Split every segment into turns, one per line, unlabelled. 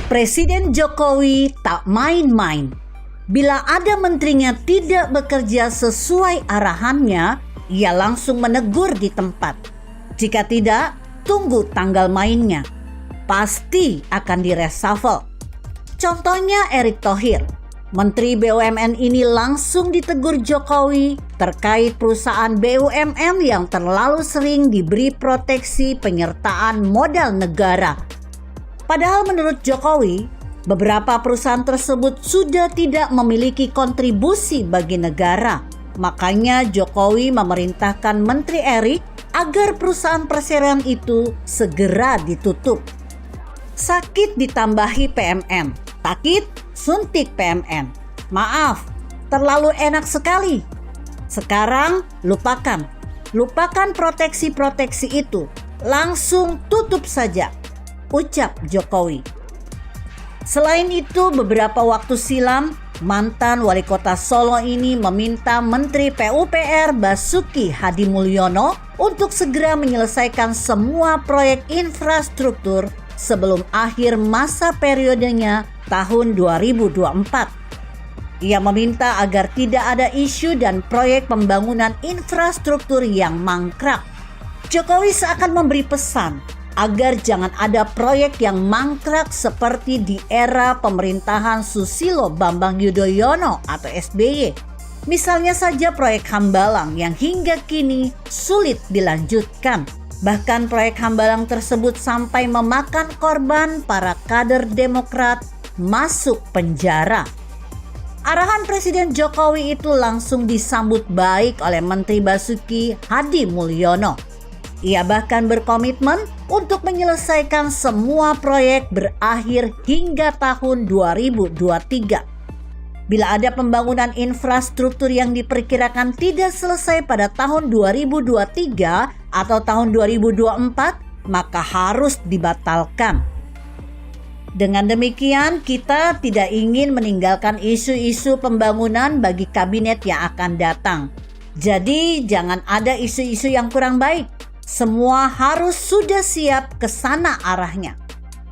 Presiden Jokowi tak main-main. Bila ada menterinya tidak bekerja sesuai arahannya, ia langsung menegur di tempat. Jika tidak, tunggu tanggal mainnya. Pasti akan direshuffle. Contohnya Erick Thohir. Menteri BUMN ini langsung ditegur Jokowi terkait perusahaan BUMN yang terlalu sering diberi proteksi penyertaan modal negara. Padahal menurut Jokowi, beberapa perusahaan tersebut sudah tidak memiliki kontribusi bagi negara. Makanya Jokowi memerintahkan Menteri Erick agar perusahaan perseroan itu segera ditutup. Sakit ditambahi PMN, sakit suntik PMN. Maaf, terlalu enak sekali. Sekarang lupakan proteksi-proteksi itu. Langsung tutup saja, ucap Jokowi. Selain itu, beberapa waktu silam, mantan wali kota Solo ini meminta Menteri PUPR Basuki Hadimulyono untuk segera menyelesaikan semua proyek infrastruktur sebelum akhir masa periodenya tahun 2024. Ia meminta agar tidak ada isu dan proyek pembangunan infrastruktur yang mangkrak. Jokowi seakan memberi pesan agar jangan ada proyek yang mangkrak seperti di era pemerintahan Susilo Bambang Yudhoyono atau SBY. Misalnya saja proyek Hambalang yang hingga kini sulit dilanjutkan. Bahkan proyek Hambalang tersebut sampai memakan korban para kader Demokrat masuk penjara. Arahan Presiden Jokowi itu langsung disambut baik oleh Menteri Basuki Hadimulyono. Ia bahkan berkomitmen untuk menyelesaikan semua proyek berakhir hingga tahun 2023. Bila ada pembangunan infrastruktur yang diperkirakan tidak selesai pada tahun 2023 atau tahun 2024, maka harus dibatalkan. Dengan demikian, kita tidak ingin meninggalkan isu-isu pembangunan bagi kabinet yang akan datang. Jadi, jangan ada isu-isu yang kurang baik. Semua harus sudah siap ke sana arahnya,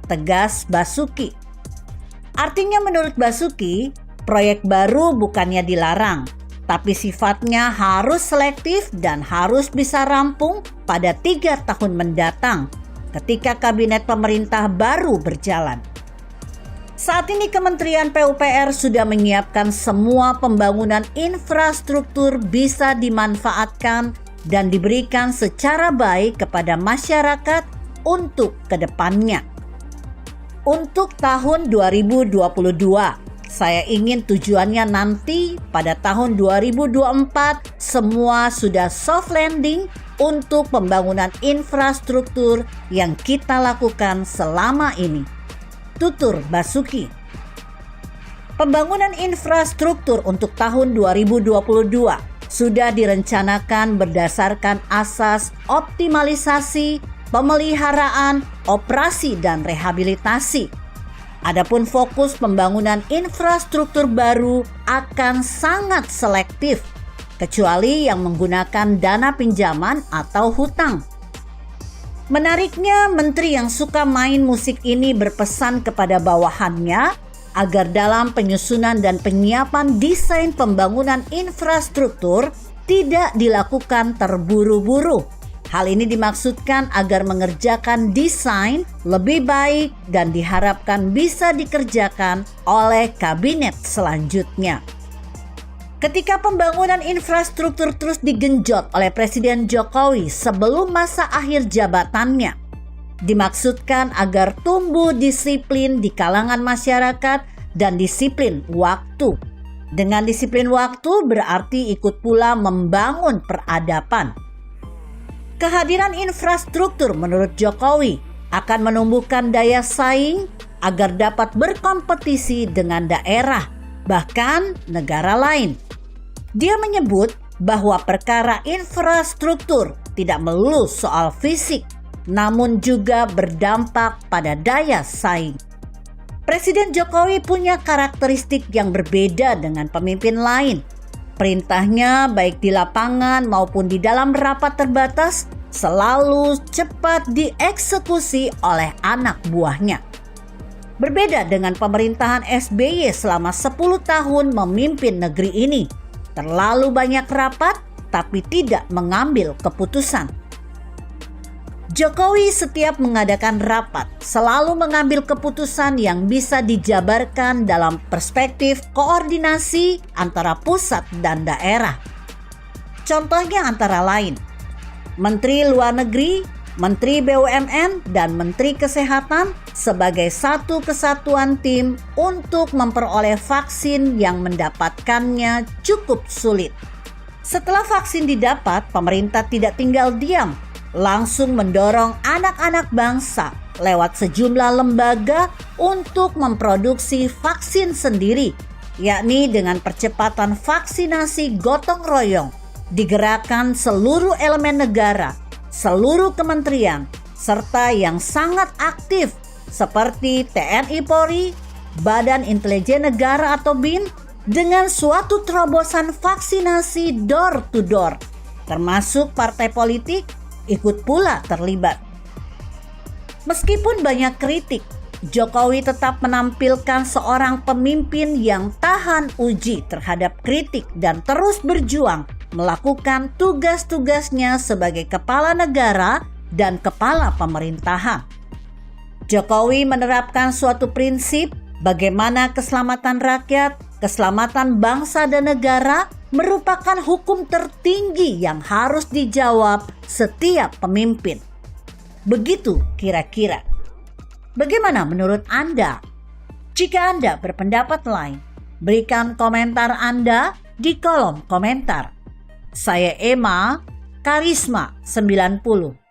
tegas Basuki. Artinya menurut Basuki, proyek baru bukannya dilarang, tapi sifatnya harus selektif dan harus bisa rampung pada 3 tahun mendatang ketika kabinet pemerintah baru berjalan. Saat ini Kementerian PUPR sudah menyiapkan semua pembangunan infrastruktur bisa dimanfaatkan dan diberikan secara baik kepada masyarakat untuk kedepannya. Untuk tahun 2022, saya ingin tujuannya nanti pada tahun 2024 semua sudah soft landing untuk pembangunan infrastruktur yang kita lakukan selama ini, tutur Basuki. Pembangunan infrastruktur untuk tahun 2022 sudah direncanakan berdasarkan asas optimalisasi, pemeliharaan, operasi, dan rehabilitasi. Adapun fokus pembangunan infrastruktur baru akan sangat selektif, kecuali yang menggunakan dana pinjaman atau hutang. Menariknya, menteri yang suka main musik ini berpesan kepada bawahannya agar dalam penyusunan dan penyiapan desain pembangunan infrastruktur tidak dilakukan terburu-buru. Hal ini dimaksudkan agar mengerjakan desain lebih baik dan diharapkan bisa dikerjakan oleh kabinet selanjutnya. Ketika pembangunan infrastruktur terus digenjot oleh Presiden Jokowi sebelum masa akhir jabatannya, dimaksudkan agar tumbuh disiplin di kalangan masyarakat dan disiplin waktu. Dengan disiplin waktu berarti ikut pula membangun peradaban. Kehadiran infrastruktur menurut Jokowi akan menumbuhkan daya saing agar dapat berkompetisi dengan daerah, bahkan negara lain. Dia menyebut bahwa perkara infrastruktur tidak melulu soal fisik, namun juga berdampak pada daya saing. Presiden Jokowi punya karakteristik yang berbeda dengan pemimpin lain. Perintahnya baik di lapangan maupun di dalam rapat terbatas selalu cepat dieksekusi oleh anak buahnya. Berbeda dengan pemerintahan SBY selama 10 tahun memimpin negeri ini. Terlalu banyak rapat tapi tidak mengambil keputusan. Jokowi setiap mengadakan rapat selalu mengambil keputusan yang bisa dijabarkan dalam perspektif koordinasi antara pusat dan daerah. Contohnya antara lain, Menteri Luar Negeri, Menteri BUMN, dan Menteri Kesehatan sebagai satu kesatuan tim untuk memperoleh vaksin yang mendapatkannya cukup sulit. Setelah vaksin didapat, pemerintah tidak tinggal diam, langsung mendorong anak-anak bangsa lewat sejumlah lembaga untuk memproduksi vaksin sendiri, yakni dengan percepatan vaksinasi gotong royong, digerakkan seluruh elemen negara, seluruh kementerian, serta yang sangat aktif seperti TNI Polri, Badan Intelijen Negara atau BIN, dengan suatu terobosan vaksinasi door to door, termasuk partai politik ikut pula terlibat. Meskipun banyak kritik, Jokowi tetap menampilkan seorang pemimpin yang tahan uji terhadap kritik dan terus berjuang melakukan tugas-tugasnya sebagai kepala negara dan kepala pemerintahan. Jokowi menerapkan suatu prinsip bagaimana keselamatan rakyat, keselamatan bangsa dan negara merupakan hukum tertinggi yang harus dijawab setiap pemimpin. Begitu kira-kira. Bagaimana menurut Anda? Jika Anda berpendapat lain, berikan komentar Anda di kolom komentar. Saya Emma, Karisma 90.